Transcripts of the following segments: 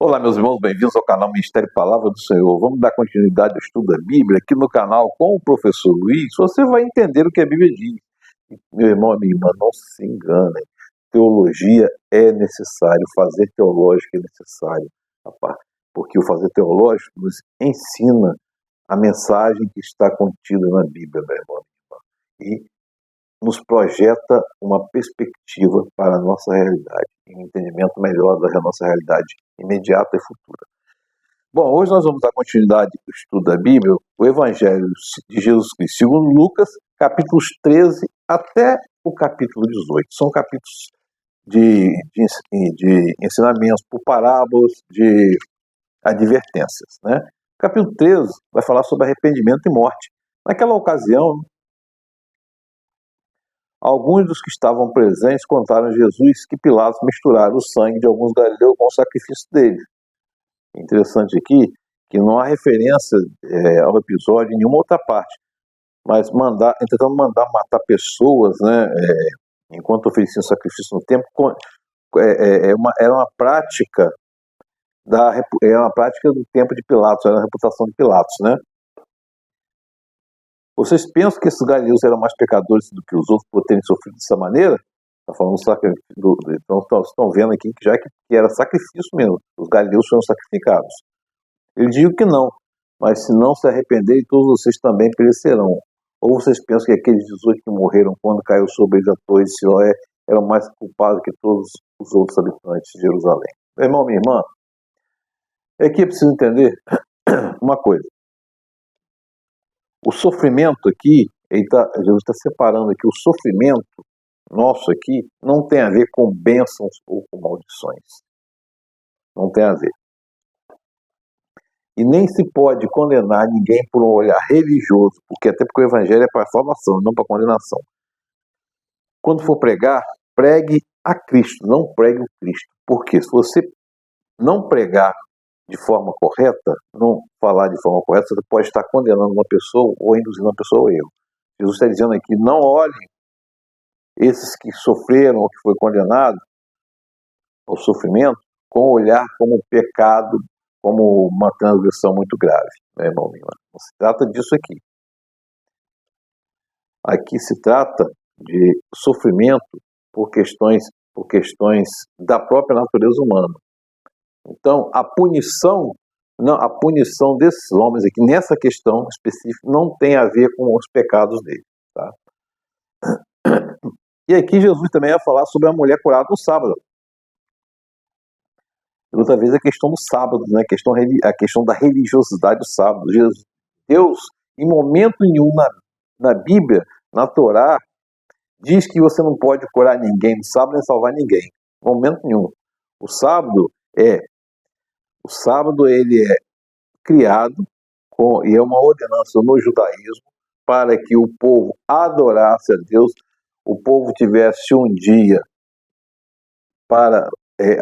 Olá, meus irmãos, bem-vindos ao canal Ministério Palavra do Senhor. Vamos dar continuidade ao estudo da Bíblia aqui no canal com o professor Luiz. Você vai entender o que a Bíblia diz. Meu irmão e minha irmã, não se enganem. Teologia é necessário, fazer teológico é necessário, rapaz, porque o fazer teológico nos ensina a mensagem que está contida na Bíblia, meu irmão e minha irmã, e nos projeta uma perspectiva para a nossa realidade, um entendimento melhor da nossa realidade imediata e futura. Bom, hoje nós vamos dar continuidade ao estudo da Bíblia, o Evangelho de Jesus Cristo, segundo Lucas, capítulos 13 até o capítulo 18. São capítulos de ensinamentos por parábolas, de advertências, né? O capítulo 13 vai falar sobre arrependimento e morte. Naquela ocasião, alguns dos que estavam presentes contaram a Jesus que Pilatos misturara o sangue de alguns galileus com o sacrifício deles. Interessante aqui que não há referência ao episódio em nenhuma outra parte, mas tentando mandar matar pessoas, né, enquanto ofereciam sacrifício no templo, era uma prática do tempo de Pilatos, era a reputação de Pilatos, né? Vocês pensam que esses galileus eram mais pecadores do que os outros por terem sofrido dessa maneira? Está falando então estão vendo aqui que era sacrifício mesmo. Os galileus foram sacrificados. Eu digo que não, mas se não se arrependerem, todos vocês também perecerão. Ou vocês pensam que aqueles 18 que morreram quando caiu sobre eles a torre de Siloé eram mais culpados que todos os outros habitantes de Jerusalém? Meu irmão, minha irmã, aqui é preciso entender uma coisa. O sofrimento aqui, Jesus está separando aqui, o sofrimento nosso aqui não tem a ver com bênçãos ou com maldições. Não tem a ver. E nem se pode condenar ninguém por um olhar religioso, porque o Evangelho é para salvação, não para condenação. Quando for pregar, pregue a Cristo, não pregue o Cristo. Porque se você não pregar de forma correta, não falar de forma correta, você pode estar condenando uma pessoa ou induzindo uma pessoa ao erro. Jesus está dizendo aqui, não olhem esses que sofreram ou que foi condenado ao sofrimento com o olhar como pecado, como uma transgressão muito grave, meu irmão, minha irmã. Não se trata disso aqui. Aqui se trata de sofrimento por questões da própria natureza humana. Então, a punição desses homens aqui, nessa questão específica, não tem a ver com os pecados deles. Tá? E aqui Jesus também vai falar sobre a mulher curada no sábado. E outra vez a questão do sábado, né? A questão da religiosidade do sábado. Deus, em momento nenhum na Bíblia, na Torá, diz que você não pode curar ninguém no sábado nem salvar ninguém. Em momento nenhum. O sábado ele é criado e é uma ordenança no judaísmo para que o povo adorasse a Deus, o povo tivesse um dia para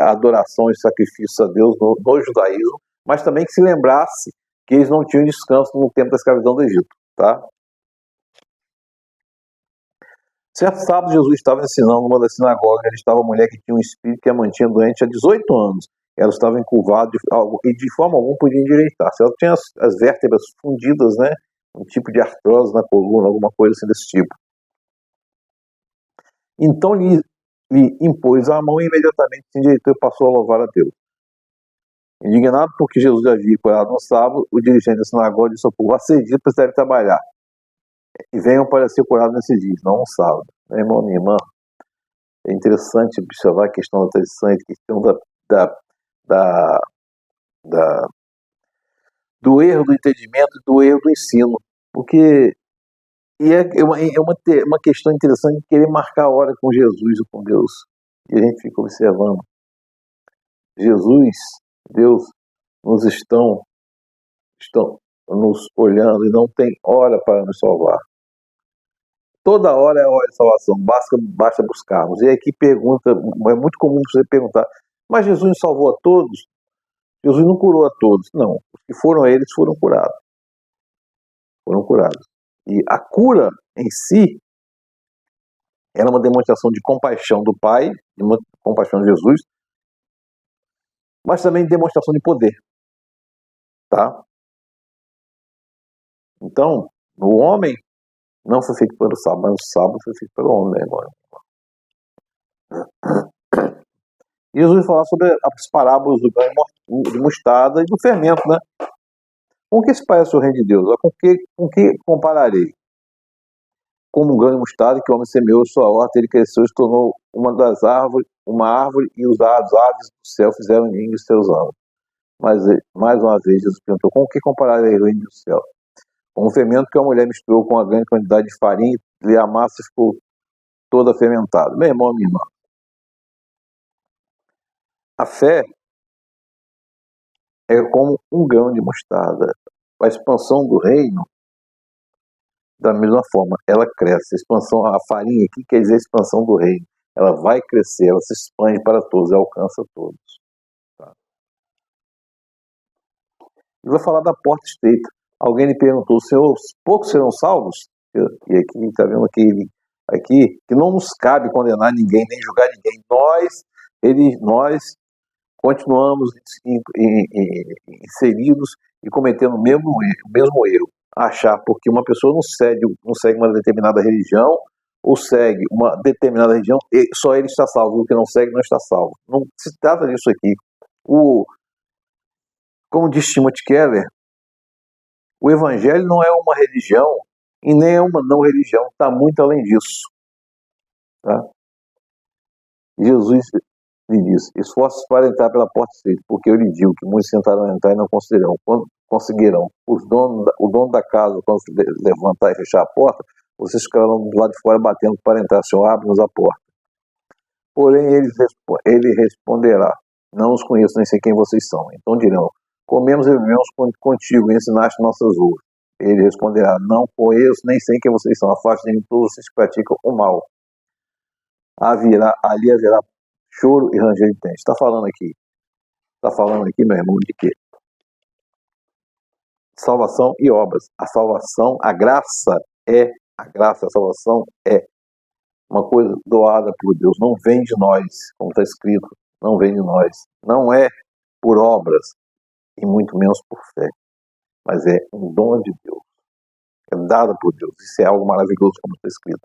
adoração e sacrifício a Deus no judaísmo, mas também que se lembrasse que eles não tinham descanso no tempo da escravidão do Egito. Tá? Certo sábado, Jesus estava ensinando numa das sinagogas, ele estava uma mulher que tinha um espírito que a mantinha doente há 18 anos. Ela estava encurvada e de forma alguma podia endireitar-se. Ela tinha as vértebras fundidas, né? Um tipo de artrose na coluna, alguma coisa assim desse tipo. Então lhe impôs a mão e imediatamente se endireitou e passou a louvar a Deus. Indignado porque Jesus havia curado no sábado, o dirigente da sinagoga disse ao povo: há 6 dias precisam trabalhar e venham para ser curados nesses dias, não no sábado. Meu irmão, minha irmã, é interessante observar a questão da tradição, a questão do erro do entendimento e do erro do ensino, porque é uma questão interessante de querer marcar a hora com Jesus ou com Deus, e a gente fica observando. Jesus, Deus, estão nos olhando e não tem hora para nos salvar. Toda hora é hora de salvação, basta buscarmos. E aqui pergunta, é muito comum você perguntar, mas Jesus nos salvou a todos? Jesus não curou a todos. Não, os que foram a eles foram curados. Foram curados. E a cura em si era uma demonstração de compaixão do Pai, de uma compaixão de Jesus, mas também demonstração de poder, tá? Então, o homem não foi feito pelo sábado, mas o sábado foi feito pelo homem, né, agora. E Jesus vai falar sobre as parábolas do grão de mostarda e do fermento, né? Com que se parece o reino de Deus? Com que compararei? Como um grão de mostarda que o homem semeou sua horta, ele cresceu e se tornou uma árvore, e as aves do céu fizeram ninho de seus ramos. Mas, mais uma vez, Jesus perguntou, com que compararei o reino do céu? Com um fermento que a mulher misturou com uma grande quantidade de farinha e a massa ficou toda fermentada. Meu irmão, minha irmã, a fé é como um grão de mostarda. A expansão do reino, da mesma forma, ela cresce. A expansão, a farinha aqui quer dizer a expansão do reino. Ela vai crescer, ela se expande para todos, alcança todos. Tá? E vou falar da porta estreita. Alguém lhe perguntou, Senhor, poucos serão salvos? E aqui, está vendo aqui, que não nos cabe condenar ninguém, nem julgar ninguém. Nós continuamos inseridos e cometendo o mesmo erro. Achar porque uma pessoa não segue uma determinada religião ou segue uma determinada religião, só ele está salvo, o que não segue não está salvo. Não se trata disso aqui. Como diz Timothy Keller, o evangelho não é uma religião e nem é uma não religião, está muito além disso. Tá? Jesus lhe disse, esforços para entrar pela porta estreita, porque eu lhe digo que muitos tentaram entrar e não conseguirão. O dono da casa, quando se levantar e fechar a porta, vocês ficarão do lado de fora batendo para entrar. Senhor, abre-nos a porta. Porém, ele responderá, não os conheço, nem sei quem vocês são. Então dirão, comemos e bebemos contigo e ensinaste nossas ruas. Ele responderá, não conheço, nem sei quem vocês são. Afaste de mim todos vocês que praticam o mal. Ali haverá choro e ranger de dentes. Está falando aqui, meu irmão, de quê? Salvação e obras. A salvação, a salvação é uma coisa doada por Deus. Não vem de nós, como está escrito, não vem de nós. Não é por obras e muito menos por fé, mas é um dom de Deus. É dada por Deus. Isso é algo maravilhoso, como está escrito.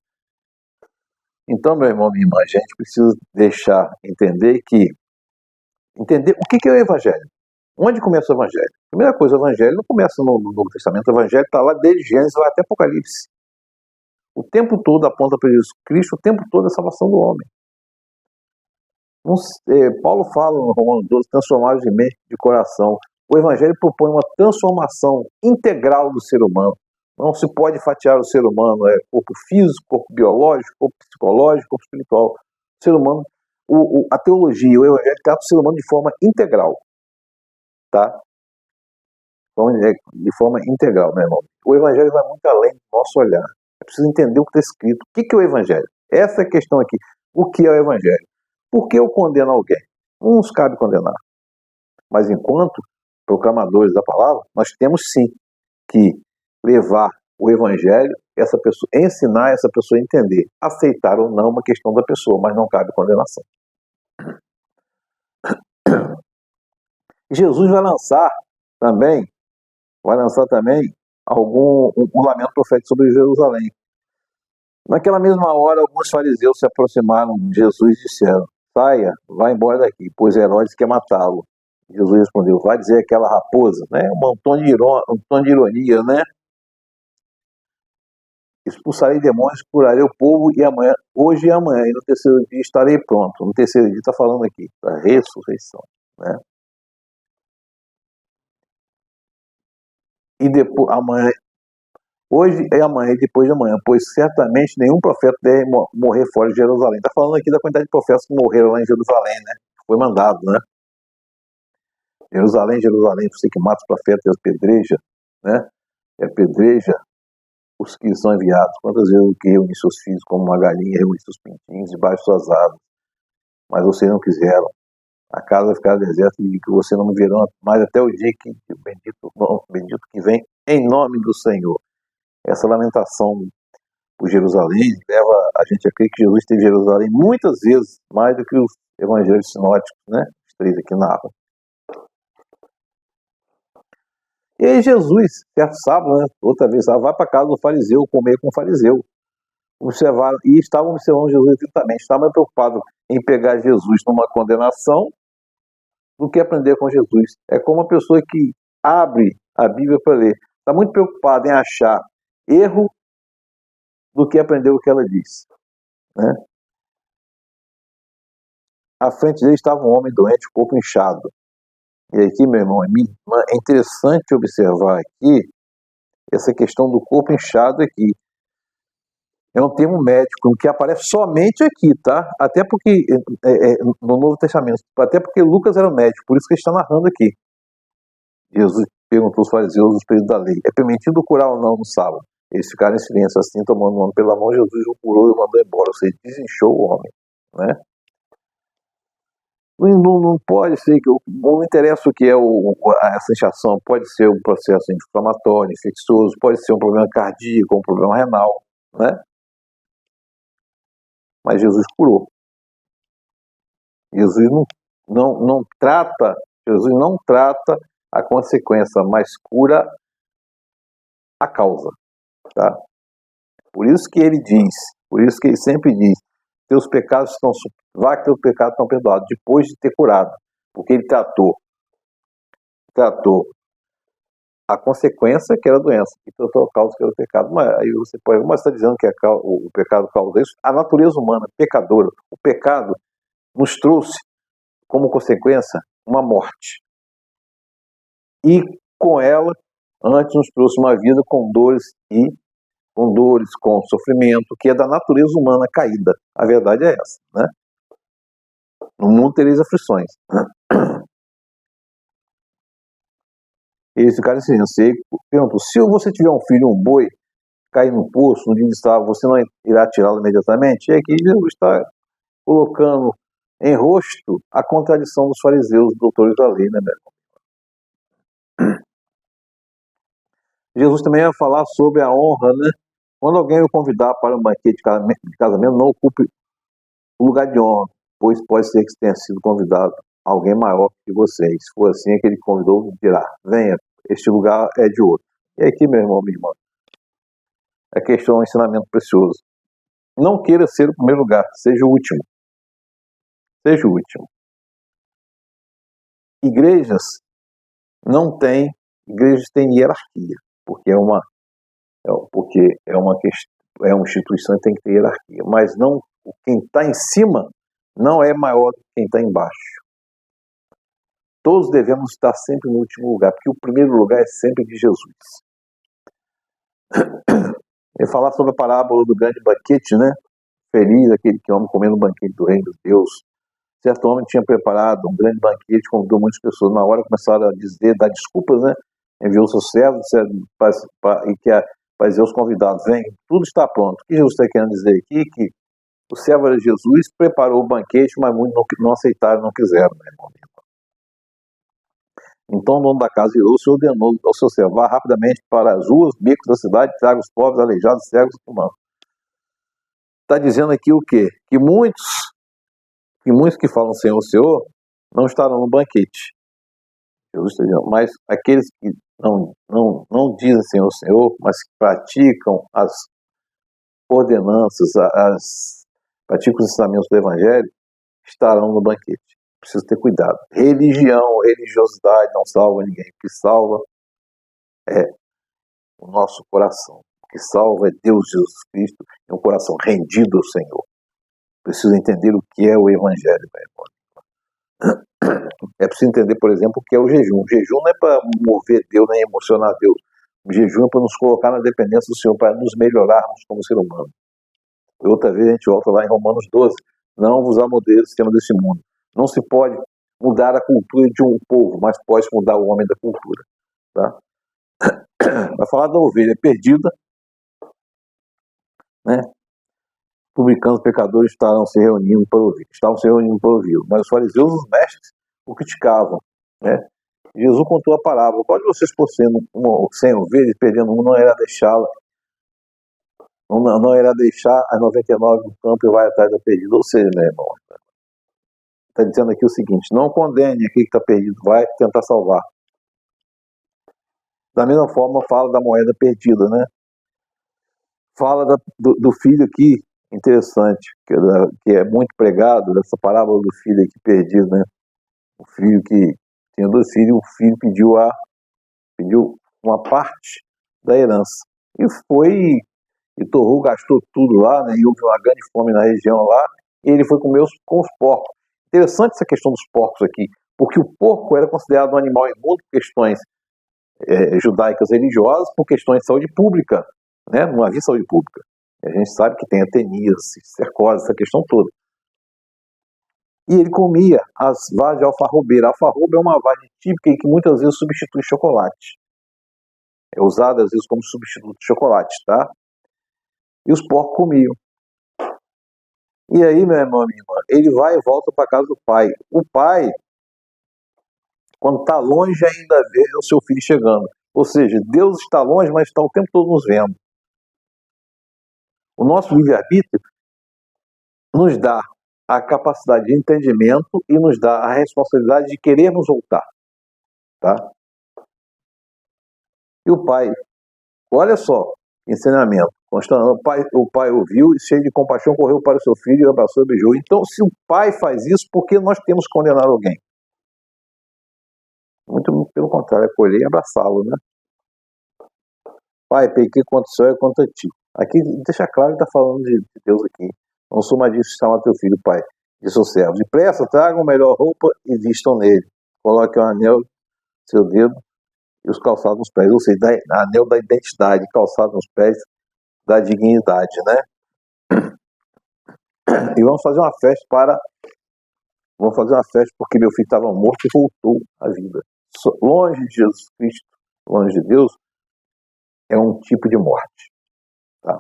Então, meu irmão, minha irmã, a gente precisa entender o que é o Evangelho. Onde começa o Evangelho? Primeira coisa, o Evangelho não começa no Novo Testamento, o Evangelho está lá desde Gênesis, vai até Apocalipse. O tempo todo aponta para Jesus Cristo, o tempo todo é a salvação do homem. Paulo fala no Romanos 12, transformados de mente e de coração. O Evangelho propõe uma transformação integral do ser humano. Não se pode fatiar o ser humano, corpo físico, corpo biológico, corpo psicológico, corpo espiritual. O ser humano, a teologia, o Evangelho trata o ser humano de forma integral. Tá? De forma integral, meu irmão. O Evangelho vai muito além do nosso olhar. É preciso entender o que está escrito. O que é o Evangelho? Essa é a questão aqui. O que é o Evangelho? Por que eu condeno alguém? Não nos cabe condenar. Mas enquanto proclamadores da palavra, nós temos sim que levar o Evangelho, ensinar essa pessoa a entender. Aceitar ou não é uma questão da pessoa, mas não cabe condenação. Jesus vai lançar também um lamento profético sobre Jerusalém. Naquela mesma hora, alguns fariseus se aproximaram de Jesus e disseram, saia, vá embora daqui, pois Herodes quer matá-lo. Jesus respondeu, vai dizer aquela raposa, né? Um tom de ironia, né? Expulsarei demônios, curarei o povo hoje e amanhã, e no terceiro dia estarei pronto. No terceiro dia está falando aqui, da ressurreição, né? E depois, hoje e amanhã e depois de amanhã, pois certamente nenhum profeta deve morrer fora de Jerusalém. Está falando aqui da quantidade de profetas que morreram lá em Jerusalém, né? Foi mandado, né? Jerusalém, você que mata os profetas e apedreja, né? Apedreja os que são enviados. Quantas vezes eu que reuni seus filhos como uma galinha, reuni seus pintinhos debaixo de suas asas, mas vocês não quiseram. A casa vai ficar deserta e que você não me verão mais até o dia que bendito que vem em nome do Senhor. Essa lamentação por Jerusalém leva a gente a crer que Jesus esteve em Jerusalém muitas vezes, mais do que os evangelhos sinóticos, né? Os três aqui narram. E aí Jesus, certo sábado, né, outra vez, vai para casa do fariseu, comer com o fariseu. Observaram, e estavam observando Jesus atentamente, estavam preocupados em pegar Jesus numa condenação do que aprender com Jesus. É como uma pessoa que abre a Bíblia para ler, está muito preocupada em achar erro do que aprender o que ela diz, né? À frente dele estava um homem doente, corpo inchado. E aqui, meu irmão e minha irmã, é interessante observar aqui essa questão do corpo inchado aqui. É um termo médico que aparece somente aqui, tá? Até porque, no Novo Testamento, até porque Lucas era médico, por isso que ele está narrando aqui. Jesus perguntou aos fariseus os períodos da lei: é permitido curar ou não no sábado? Eles ficaram em silêncio, assim, tomando o homem pela mão, Jesus o curou e mandou embora, ou seja, desinchou o homem, né? Não pode ser que, não interessa o que é essa inchação, pode ser um processo inflamatório, infeccioso, pode ser um problema cardíaco, um problema renal, né? Mas Jesus curou. Jesus não trata a consequência, mas cura a causa, tá? Por isso que ele sempre diz, teus pecados estão perdoados, depois de ter curado, porque ele tratou a consequência, que era a doença, e tratou a causa, que era o pecado. Mas aí você está dizendo que o pecado causa isso? A natureza humana pecadora, o pecado nos trouxe como consequência uma morte. E com ela, antes nos trouxe uma vida com dores, com sofrimento, que é da natureza humana caída. A verdade é essa, né? No mundo tereis aflições. Eles ficaram em silêncio. Perguntou: se você tiver um filho, um boi, cair no poço, no dia de sábado, você não irá tirá-lo imediatamente? E aqui Jesus está colocando em rosto a contradição dos fariseus, dos doutores da lei, né, meu irmão? Jesus também vai falar sobre a honra, né? Quando alguém o convidar para um banquete de casamento, não ocupe o lugar de honra, pois pode ser que tenha sido convidado alguém maior que você. Se for assim, aquele que convidou dirá: venha, este lugar é de outro. E aqui, meu irmão, minha irmã, a questão é um ensinamento precioso. Não queira ser o primeiro lugar, seja o último. Seja o último. Igrejas têm hierarquia, porque é uma instituição que tem que ter hierarquia, mas não, quem está em cima não é maior do que quem está embaixo. Todos devemos estar sempre no último lugar, porque o primeiro lugar é sempre de Jesus. Eu falar sobre a parábola do grande banquete, né? Feliz aquele que homem comendo o banquete do reino de Deus. Certo homem tinha preparado um grande banquete, convidou muitas pessoas. Na hora começaram a dar desculpas, né? Enviou seus servos para dizer aos convidados: vem, tudo está pronto. O que Jesus está querendo dizer aqui? Que o servo era Jesus, preparou o banquete, mas muitos não aceitaram, não quiseram, né, irmão? Então o dono da casa virou-se e ordenou ao seu servo: vá rapidamente para as ruas, becos da cidade, traga os pobres, aleijados, cegos e humanos. Está dizendo aqui o quê? Que muitos que falam Senhor, Senhor, não estarão no banquete. Jesus está dizendo, mas aqueles que não dizem Senhor, Senhor, mas que praticam as ordenanças, praticam os ensinamentos do Evangelho, estarão no banquete. Precisa ter cuidado. Religiosidade não salva ninguém. O que salva é o nosso coração. O que salva é Deus Jesus Cristo, é um coração rendido ao Senhor. Precisa entender o que é o Evangelho, meu irmão. É preciso entender, por exemplo, o que é o jejum. O jejum não é para mover Deus, nem emocionar Deus. O jejum é para nos colocar na dependência do Senhor, para nos melhorarmos como ser humano. E outra vez a gente volta lá em Romanos 12. Não vos amoldeis o sistema desse mundo. Não se pode mudar a cultura de um povo, mas pode mudar o homem da cultura. Tá? Vai falar da ovelha perdida, né? Publicanos, pecadores estavam se reunindo para ouvir. Mas os fariseus, os mestres, o criticavam, né? Jesus contou a parábola: qual de vocês, por ser sem ovelhas, perdendo uma, não irá deixá-la? Não irá deixar as 99 no campo e vai atrás da perdida. Ou seja, meu irmão, está dizendo aqui o seguinte: não condene aquele que está perdido, vai tentar salvar. Da mesma forma, fala da moeda perdida, né? Fala do filho aqui, interessante, que é muito pregado, dessa parábola do filho aqui perdido, né? O filho que tinha 2 filhos, o filho pediu uma parte da herança. E foi, e torrou, gastou tudo lá, né? E houve uma grande fome na região lá, e ele foi comer com os porcos. Interessante essa questão dos porcos aqui, porque o porco era considerado um animal imundo por questões judaicas religiosas, por questões de saúde pública, né? Não havia saúde pública. A gente sabe que tem ateníase, cercose, essa questão toda. E ele comia as vagens de alfarrobeira. A alfarroba é uma vagem típica e que muitas vezes substitui chocolate. É usada às vezes como substituto de chocolate, tá? E os porcos comiam. E aí, meu irmão, minha irmã, ele vai e volta para casa do pai. O pai, quando está longe, ainda vê o seu filho chegando. Ou seja, Deus está longe, mas está o tempo todo nos vendo. O nosso livre-arbítrio nos dá a capacidade de entendimento e nos dá a responsabilidade de querermos voltar. Tá? E o pai, olha só, ensinamento. O pai ouviu e, cheio de compaixão, correu para o seu filho e abraçou e beijou. Então, se o pai faz isso, por que nós temos que condenar alguém? Muito pelo contrário, é acolher e abraçá-lo, né? Pai, pequei contra o céu e contra ti. Aqui, deixa claro que está falando de Deus aqui. Não sou mais disso, chama teu filho, pai. Disse ao servo: depressa, tragam a melhor roupa e vistam nele. Coloque o anel no seu dedo e os calçados nos pés. Ou seja, anel da identidade, calçado nos pés da dignidade, né? E vamos fazer uma festa porque meu filho estava morto e voltou à vida. Longe de Jesus Cristo, longe de Deus, é um tipo de morte. Tá?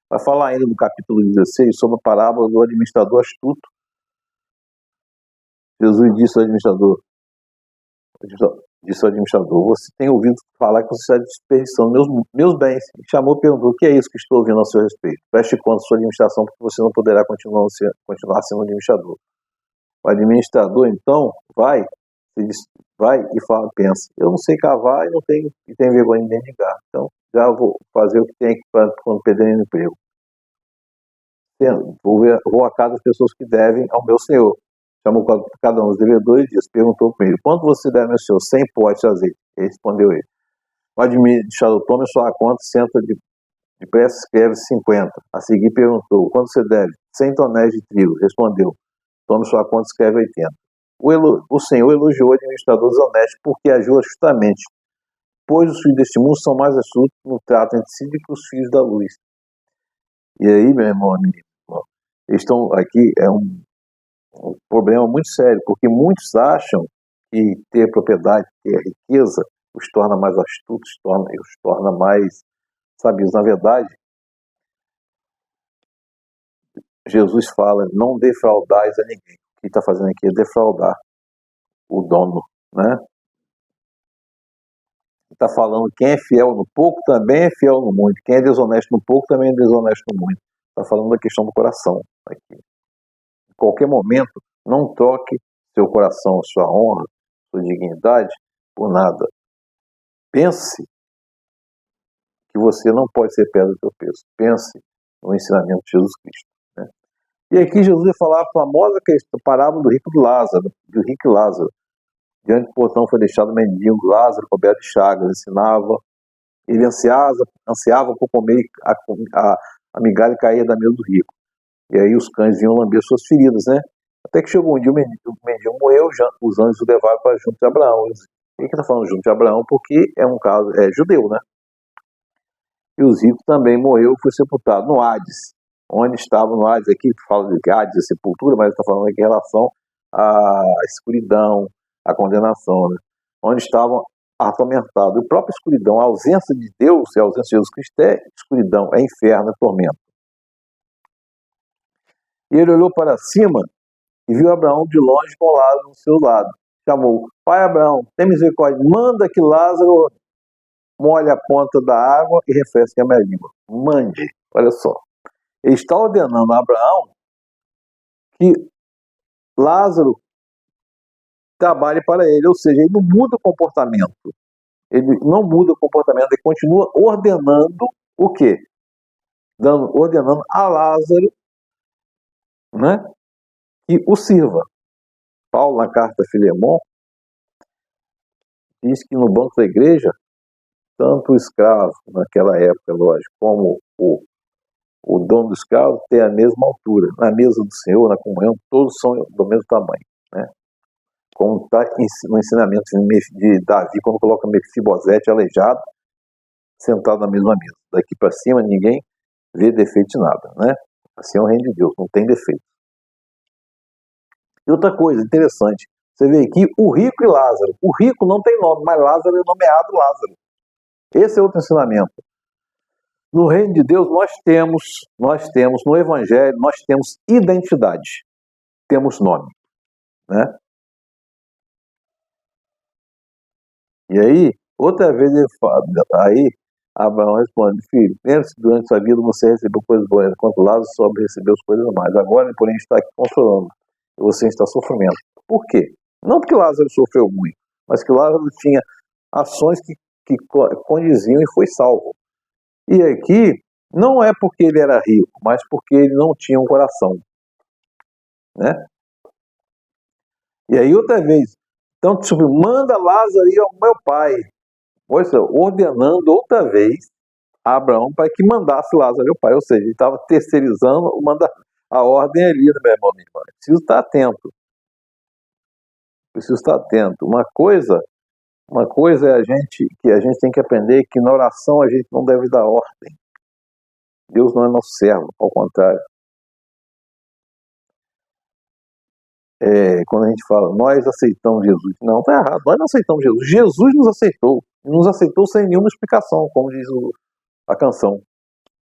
Vai falar ainda no capítulo 16 sobre a parábola do administrador astuto. Jesus disse ao administrador, você tem ouvido falar que você está desperdiçando meus bens. E chamou e perguntou: o que é isso que estou ouvindo a seu respeito? Preste conta da sua administração, porque você não poderá continuar sendo administrador. O administrador, então, vai e fala, pensa: eu não sei cavar e tenho vergonha de ligar. Então, já vou fazer o que tem quando perder o emprego. Vou a casa das pessoas que devem ao meu senhor. Chamou cada um dos devedores e perguntou para ele: quanto você deve ao senhor? 100 potes de azeite. Ele respondeu ele. O administrador toma sua conta, senta depressa, escreve 50. A seguir perguntou: quanto você deve? 100 tonéis de trigo. Respondeu: tome sua conta, escreve 80. O senhor elogiou o administrador desonesto porque agiu justamente, pois os filhos deste mundo são mais astutos no trato entre si do que os filhos da luz. E aí, meu irmão, estão aqui, é um problema muito sério, porque muitos acham que ter propriedade, ter riqueza, os torna mais astutos, os torna mais sabios. Na verdade, Jesus fala: não defraudais a ninguém. O que está fazendo aqui é defraudar o dono, né? Está falando: quem é fiel no pouco também é fiel no muito. Quem é desonesto no pouco também é desonesto no muito. Está falando da questão do coração aqui. Em qualquer momento, não troque seu coração, sua honra, sua dignidade por nada. Pense que você não pode ser pedra do seu peso. Pense no ensinamento de Jesus Cristo. Né? E aqui Jesus vai falar a famosa parábola do rico e Lázaro. Diante do portão foi deixado o mendigo Lázaro, coberto de chagas, ensinava. Ele ansiava por comer a migalha caía da mesa do rico. E aí os cães vinham lamber suas feridas, né? Até que chegou um dia, o mendigo morreu, os anjos o levaram para junto de Abraão. Por que está falando junto de Abraão? Porque é um caso, é judeu, né? E os ricos também morreu e foi sepultado no Hades. Onde estava no Hades, aqui fala de Hades, a sepultura, mas está falando aqui em relação à escuridão, à condenação, né? Onde estavam atormentados. E a própria escuridão, a ausência de Deus e a ausência de Jesus Cristo é escuridão, é inferno, é tormento. E ele olhou para cima e viu Abraão de longe com Lázaro do seu lado. Chamou: pai Abraão, tem misericórdia, manda que Lázaro molhe a ponta da água e refresque a minha língua. Mande. Olha só. Ele está ordenando a Abraão que Lázaro trabalhe para ele, ou seja, ele não muda o comportamento. Ele não muda o comportamento, ele continua ordenando o quê? Ordenando a Lázaro, né, que o sirva. Paulo, na carta a Filemon, diz que no banco da igreja, tanto o escravo, naquela época, lógico, como o dono do escravo tem a mesma altura. Na mesa do Senhor, na comunhão, todos são do mesmo tamanho, né? Como está no ensinamento de Davi, quando coloca Mefibosete aleijado, sentado na mesma mesa. Daqui para cima, ninguém vê defeito de nada, né? Assim é o reino de Deus, não tem defeito. E outra coisa interessante, você vê aqui o rico e Lázaro. O rico não tem nome, mas Lázaro é nomeado Lázaro. Esse é outro ensinamento. No reino de Deus nós temos no Evangelho, nós temos identidade, temos nome, né? E aí, outra vez ele fala, aí Abraão responde: filho, lembre-se que durante sua vida você recebeu coisas boas, enquanto Lázaro soube receber as coisas mais. Agora, porém, está aqui consolando, e você está sofrendo. Por quê? Não porque Lázaro sofreu muito, mas que Lázaro tinha ações que condiziam e foi salvo. E aqui, não é porque ele era rico, mas porque ele não tinha um coração, né? E aí, outra vez, então, manda Lázaro ir ao meu pai. Olha só, ordenando outra vez a Abraão para que mandasse Lázaro ao pai. Ou seja, ele estava terceirizando a ordem ali, meu irmão. Preciso estar atento. Preciso estar atento. Uma coisa é que a gente tem que aprender que na oração a gente não deve dar ordem. Deus não é nosso servo, ao contrário. Quando a gente fala, nós aceitamos Jesus. Não, está errado. Nós não aceitamos Jesus. Jesus nos aceitou. E nos aceitou sem nenhuma explicação, como diz a canção.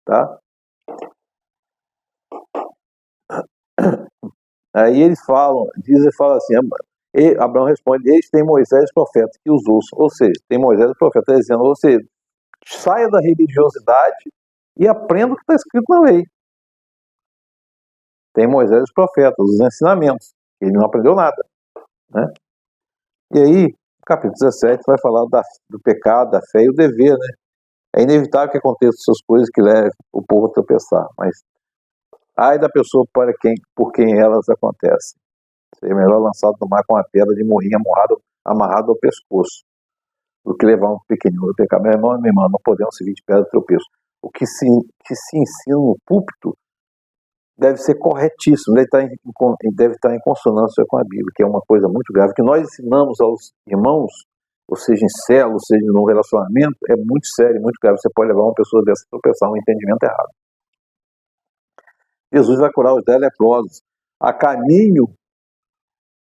Tá? Aí eles falam assim, Abraão responde, eles têm Moisés profeta que os ouçam. Ou seja, tem Moisés profeta dizendo, ou seja, saia da religiosidade e aprenda o que está escrito na lei. Tem Moisés os profetas, os ensinamentos. Ele não aprendeu nada, né? E aí, capítulo 17 vai falar do pecado, da fé e o dever, né? É inevitável que aconteçam essas coisas que levem o povo a tropeçar, mas ai da pessoa por quem elas acontecem. Seria melhor lançado no mar com uma pedra de morrinha amarrado ao pescoço, do que levar um pequenino a pecar. Meu irmão e minha irmã, não podemos servir de pedra de tropeço. O que se ensina no púlpito deve ser corretíssimo, deve estar em consonância com a Bíblia, que é uma coisa muito grave. O que nós ensinamos aos irmãos, ou seja, em célula, ou seja, no relacionamento, é muito sério, muito grave. Você pode levar uma pessoa dessa a tropeçar, um entendimento errado. Jesus vai curar os 10 leprosos. A caminho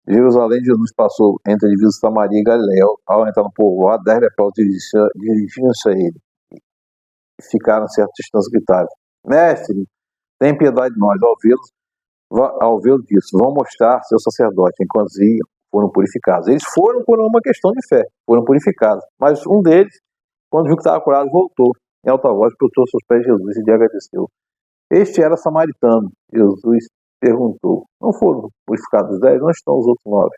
de Jerusalém, Jesus passou entre a divisa de Samaria e Galileia. Ao entrar no povoado, 10 leprosos dirigiram-se a ele. E ficaram a certa distância e gritaram: Mestre, tem piedade de nós. Ao vê-lo disse: vão mostrar seu sacerdote. Enquanto iam, foram purificados. Eles foram por uma questão de fé, foram purificados. Mas um deles, quando viu que estava curado, voltou em alta voz, prostrou seus pés de Jesus e lhe agradeceu. Este era samaritano. Jesus perguntou: não foram purificados os 10? Onde estão os outros 9?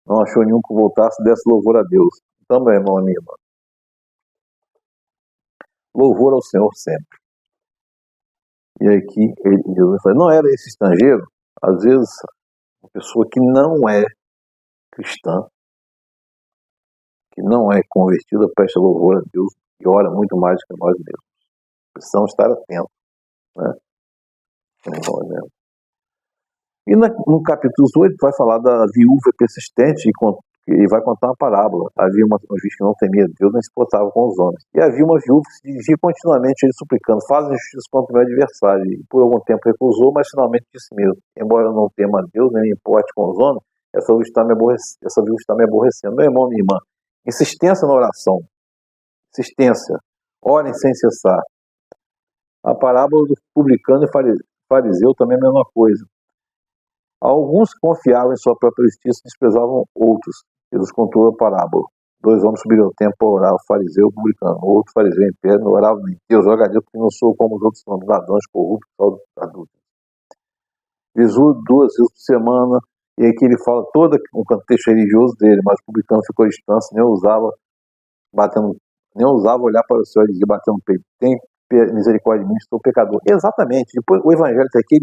Não achou nenhum que voltasse, desse louvor a Deus. Então, meu irmão, minha irmã, louvor ao Senhor sempre. E aqui Jesus fala: não era esse estrangeiro? Às vezes, uma pessoa que não é cristã, que não é convertida, presta louvor a Deus e ora muito mais do que nós mesmos. Precisamos estar atentos, né? E no capítulo 18 vai falar da viúva persistente e vai contar uma parábola. Havia um juiz que não temia Deus, nem se portava com os homens. E havia uma viúva que se dirigia continuamente a ele suplicando: faz justiça contra o meu adversário. E por algum tempo recusou, mas finalmente disse mesmo: embora eu não tema a Deus, nem me importe com os homens, essa viúva está me aborrecendo. Meu irmão, minha irmã, insistência na oração. Insistência. Orem sem cessar. A parábola do publicano e fariseu também é a mesma coisa. Alguns confiavam em sua própria justiça e desprezavam outros. Jesus contou a parábola. 2 homens subiram ao templo para orar, o fariseu e o publicano. O outro fariseu em pé não orava nem. Deus, joga a Deus, porque não sou como os outros ladrões, corruptos, adultos. Jesus 2 vezes por semana E aqui ele fala todo um contexto religioso dele, mas o publicano ficou distante, nem ousava olhar para o Senhor e dizer, batendo no peito, tem misericórdia de mim, estou pecador. Exatamente. Depois o evangelho aqui,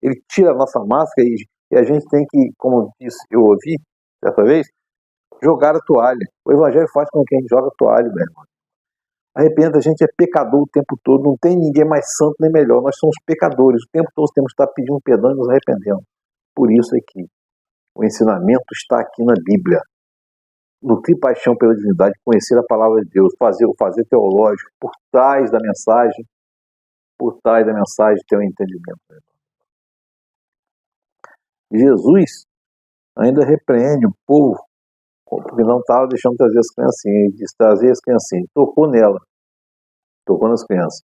ele tira a nossa máscara e a gente tem que, como disse, eu ouvi dessa vez, jogar a toalha. O evangelho faz com que a gente joga a toalha, meu irmão. Arrependa, a gente é pecador o tempo todo, não tem ninguém mais santo nem melhor, nós somos pecadores, o tempo todo temos que estar pedindo perdão e nos arrependendo. Por isso é que o ensinamento está aqui na Bíblia. Nutrir paixão pela divindade, conhecer a palavra de Deus, o fazer teológico, por trás da mensagem, ter um entendimento. Jesus ainda repreende o povo, porque não estava deixando trazer as criancinhas, ele disse trazer as criancinhas, tocou nas crianças.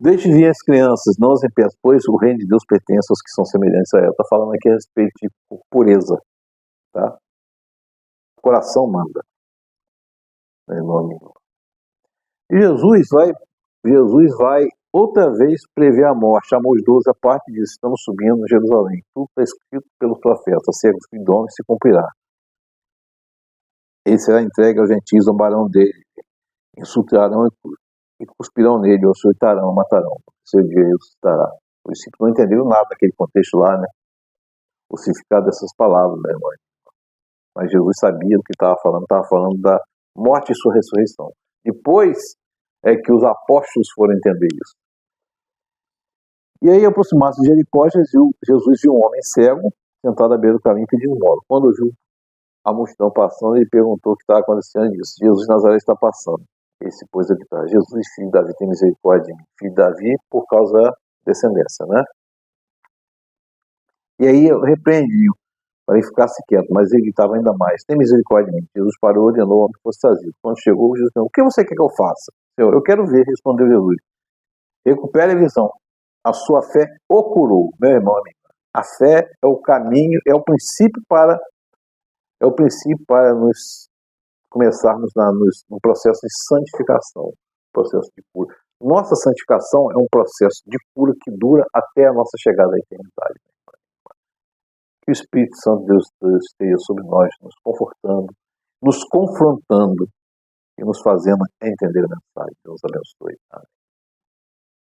Deixe vir as crianças, não as impeça, pois o reino de Deus pertence aos que são semelhantes a ela. Está falando aqui a respeito de pureza, tá? O coração manda. Em nome de Jesus vai outra vez prever a morte. Chamou os 12 à parte e disse, estamos subindo a Jerusalém. Tudo está escrito pelos profetas, servo do homem se cumprirá. Ele será entregue aos gentios, zombarão dele, insultarão e cuspirão nele, ou açoitarão, matarão. Seu dia ressuscitará. Os discípulos não entenderam nada daquele contexto lá, né? O significado dessas palavras, né, irmão? Mas Jesus sabia do que estava falando da morte e sua ressurreição. Depois é que os apóstolos foram entender isso. E aí, aproximados de Jericó, Jesus viu um homem cego sentado à beira do caminho pedindo esmola. Quando viu a multidão passando, ele perguntou o que estava acontecendo e disse, Jesus de Nazaré está passando. Esse, pois, a gritar, Jesus, filho de Davi, tem misericórdia de mim. Filho de Davi, por causa da descendência, né? E aí eu repreendi para ele ficasse quieto, mas ele gritava ainda mais, tem misericórdia de mim. Jesus parou e ordenou o homem que fosse trazido. Quando chegou, Jesus perguntou, o que você quer que eu faça? Senhor, eu quero ver, respondeu Jesus. Recupere a visão. A sua fé o curou, meu irmão, amigo. A fé é o caminho, é o princípio para nos começarmos no processo de santificação, processo de cura. Nossa santificação é um processo de cura que dura até a nossa chegada à eternidade. Que o Espírito Santo de Deus esteja sobre nós, nos confortando, nos confrontando e nos fazendo entender a mensagem. Deus abençoe. Amém.